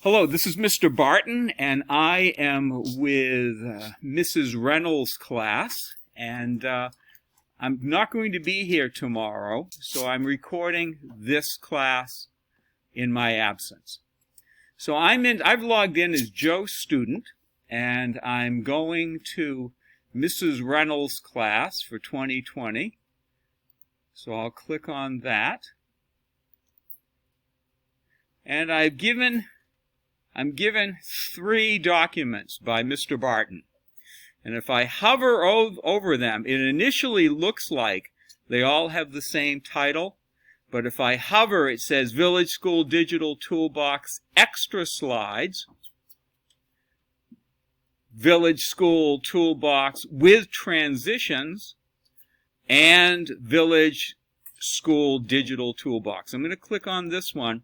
Hello, this is Mr. Barton, and I am with Mrs. Reynolds' class, and I'm not going to be here tomorrow, so I'm recording this class in my absence. So I've logged in as Joe's student, and I'm going to Mrs. Reynolds' class for 2020. So I'll click on that. And I'm given 3 documents by Mr. Barton. And if I hover over them, it initially looks like they all have the same title. But if I hover, it says Village School Digital Toolbox Extra Slides, Village School Toolbox with Transitions, and Village School Digital Toolbox. I'm going to click on this one.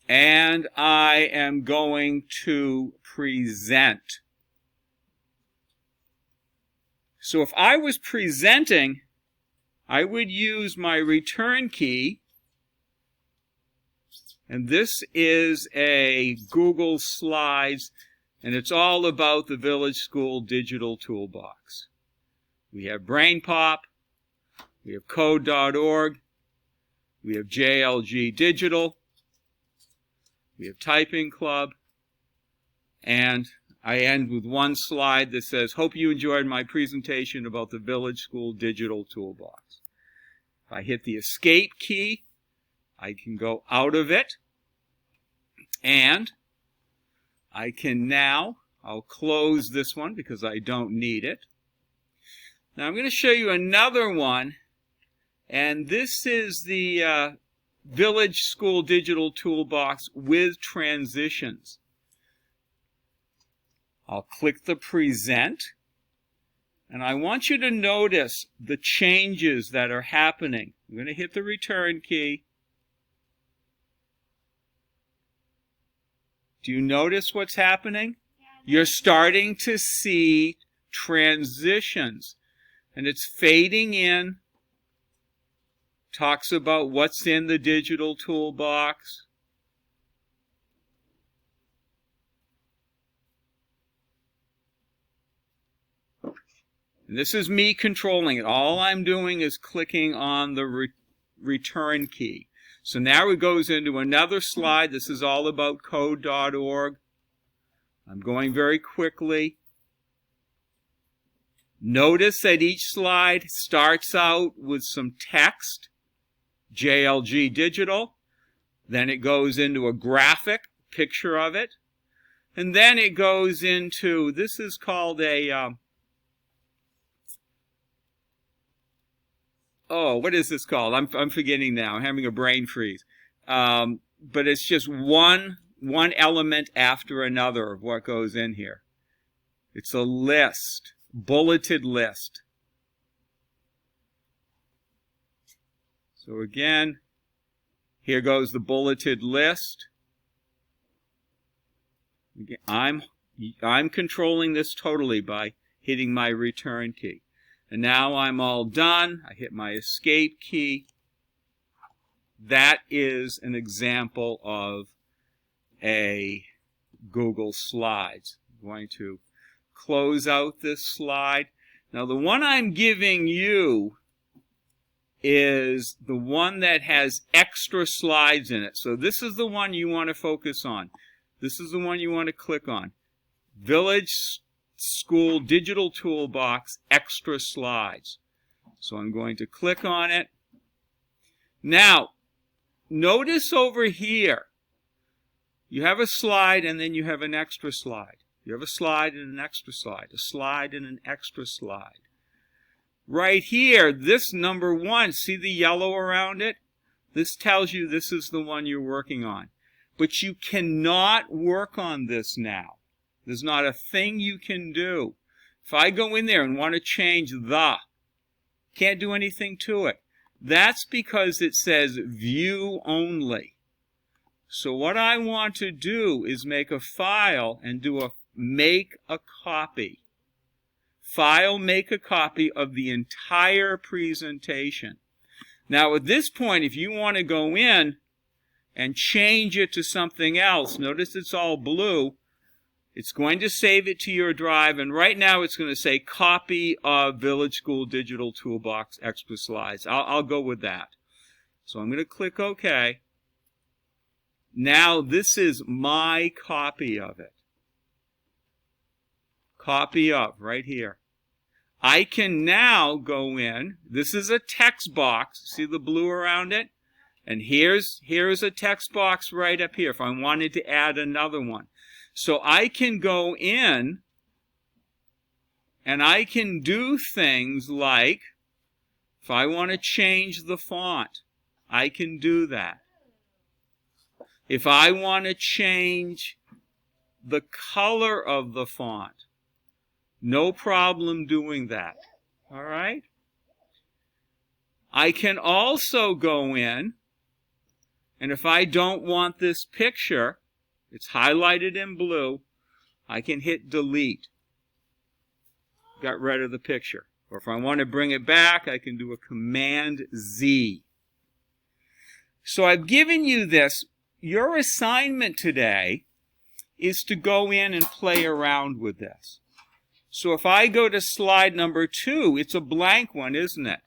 And I am going to present. So if I was presenting, I would use my return key. And this is a Google Slides, and it's all about the Village School Digital Toolbox. We have BrainPop, we have Code.org, we have JLG Digital, we have Typing Club, and I end with one slide that says, hope you enjoyed my presentation about the Village School Digital Toolbox. If I hit the Escape key, I can go out of it, and I can now, I'll close this one because I don't need it. Now I'm going to show you another one, and this is the Village School Digital Toolbox with Transitions. I'll click the Present, and I want you to notice the changes that are happening. I'm going to hit the Return key. Do you notice what's happening? You're starting to see transitions, and it's fading in. Talks about what's in the digital toolbox. And this is me controlling it. All I'm doing is clicking on the return key. So now it goes into another slide. This is all about Code.org. I'm going very quickly. Notice that each slide starts out with some text. JLG Digital, then it goes into a graphic picture of it, and then it goes into, this is called a, what is this called? I'm forgetting now. I'm having a brain freeze. But it's just one element after another of what goes in here. It's a list, bulleted list. So again, here goes the bulleted list. Again, I'm controlling this totally by hitting my return key. And now I'm all done. I hit my escape key. That is an example of a Google Slides. I'm going to close out this slide. Now the one I'm giving you is the one that has extra slides in it. So this is the one you want to focus on. This is the one you want to click on. Village School Digital Toolbox Extra Slides. So I'm going to click on it. Now, notice over here, you have a slide and then you have an extra slide. You have a slide and an extra slide, a slide and an extra slide. Right here, this number 1, see the yellow around it? This tells you this is the one you're working on. But you cannot work on this now. There's not a thing you can do. If I go in there and want to change the, can't do anything to it. That's because it says view only. So what I want to do is make a file and do a make a copy. File, make a copy of the entire presentation. Now at this point, if you want to go in and change it to something else, notice it's all blue. It's going to save it to your drive, and right now it's going to say copy of Village School Digital Toolbox Extra Slides. I'll go with that. So I'm going to click OK. Now this is my copy of it. Copy of, right here. I can now go in. This is a text box. See the blue around it? And here's a text box right up here if I wanted to add another one. So I can go in and I can do things like, if I want to change the font, I can do that. If I want to change the color of the font, no problem doing that. All right? I can also go in, and if I don't want this picture, it's highlighted in blue, I can hit delete. Got rid of the picture. Or if I want to bring it back, I can do a Command Z. So I've given you this. Your assignment today is to go in and play around with this. So if I go to slide number 2, it's a blank one, isn't it?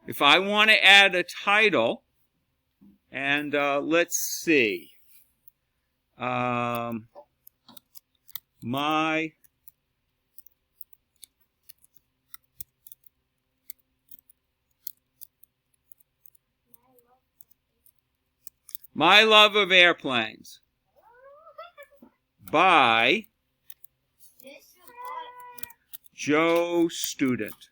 If I want to add a title, and let's see. My Love of Airplanes by Joe Student.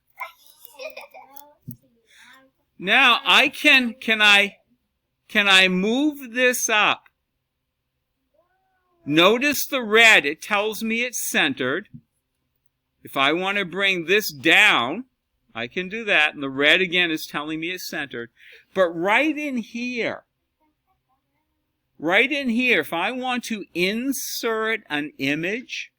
Now can I move this up? Notice the red, it tells me it's centered. If I want to bring this down, I can do that. And the red again is telling me it's centered. But right in here, if I want to insert an image,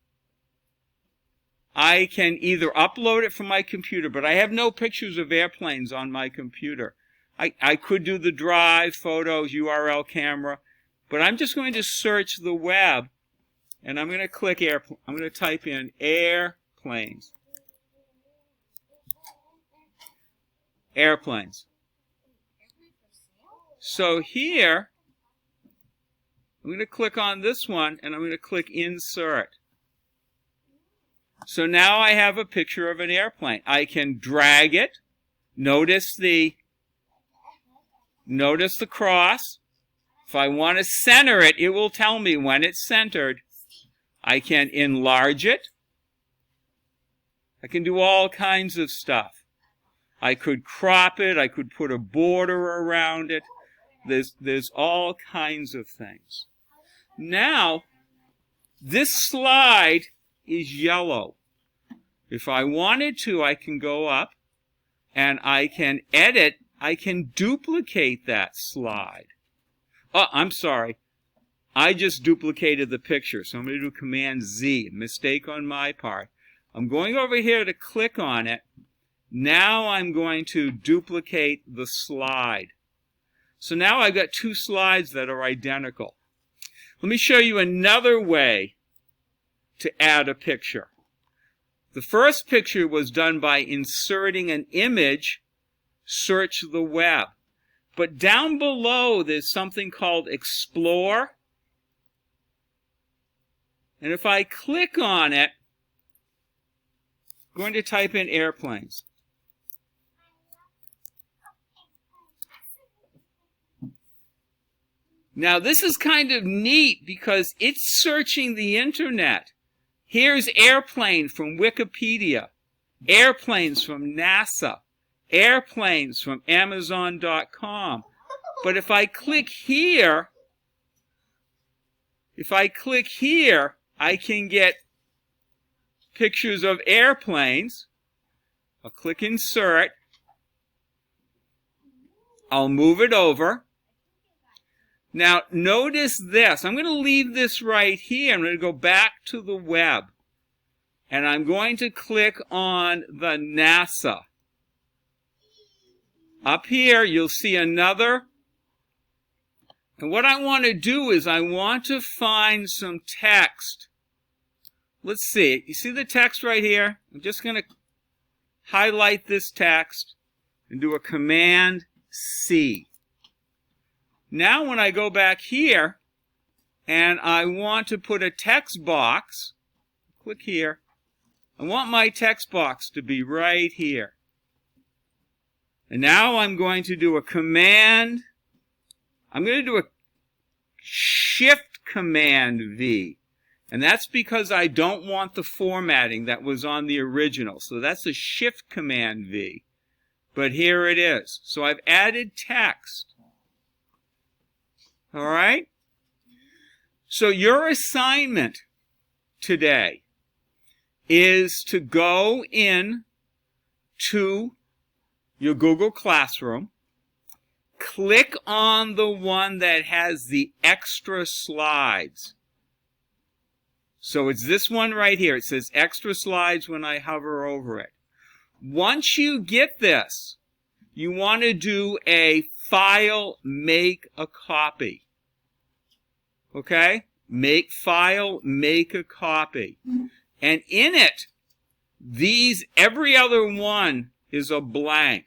I can either upload it from my computer, but I have no pictures of airplanes on my computer. I could do the drive, photos, URL, camera, but I'm just going to search the web, and I'm going to click airplane. I'm going to type in airplanes. Airplanes. So here, I'm going to click on this one, and I'm going to click Insert. So now I have a picture of an airplane. I can drag it. Notice the cross. If I want to center it, it will tell me when it's centered. I can enlarge it. I can do all kinds of stuff. I could crop it. I could put a border around it. There's all kinds of things. Now, this slide is yellow. If I wanted to, I can go up and I can edit. I can duplicate that slide. Oh, I'm sorry. I just duplicated the picture, so I'm going to do Command Z. Mistake on my part. I'm going over here to click on it. Now I'm going to duplicate the slide. So now I've got two slides that are identical. Let me show you another way to add a picture. The first picture was done by inserting an image, search the web. But down below there's something called Explore. And if I click on it, I'm going to type in airplanes. Now this is kind of neat because it's searching the internet. Here's airplane from Wikipedia, airplanes from NASA, airplanes from Amazon.com. But if I click here, I can get pictures of airplanes. I'll click Insert. I'll move it over. Now, notice this. I'm going to leave this right here. I'm going to go back to the web. And I'm going to click on the NASA. Up here, you'll see another And what I want to do is I want to find some text. Let's see. You see the text right here? I'm just going to highlight this text and do a Command C. Now when I go back here and I want to put a text box, click here. I want my text box to be right here. And now I'm going to do a Command. I'm going to do a Shift Command V. And that's because I don't want the formatting that was on the original. So that's a Shift Command V. But here it is. So I've added text. All right? So your assignment today is to go in to your Google Classroom, click on the one that has the extra slides. So it's this one right here. It says extra slides when I hover over it. Once you get this, you want to do a file, make a copy. Okay? Make file, make a copy. And in it, every other one is a blank.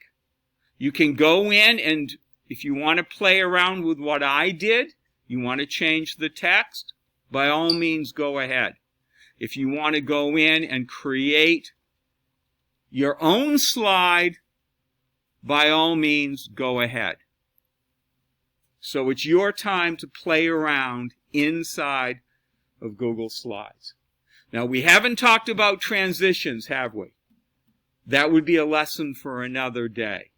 You can go in and if you want to play around with what I did, you want to change the text, by all means go ahead. If you want to go in and create your own slide, by all means go ahead. So it's your time to play around inside of Google Slides. Now we haven't talked about transitions, have we? That would be a lesson for another day.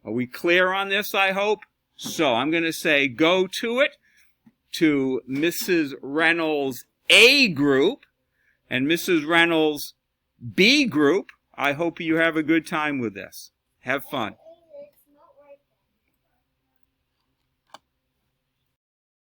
Are we clear on this, I hope? So I'm going to say go to it, to Mrs. Reynolds' A group and Mrs. Reynolds' B group. I hope you have a good time with this. Have fun.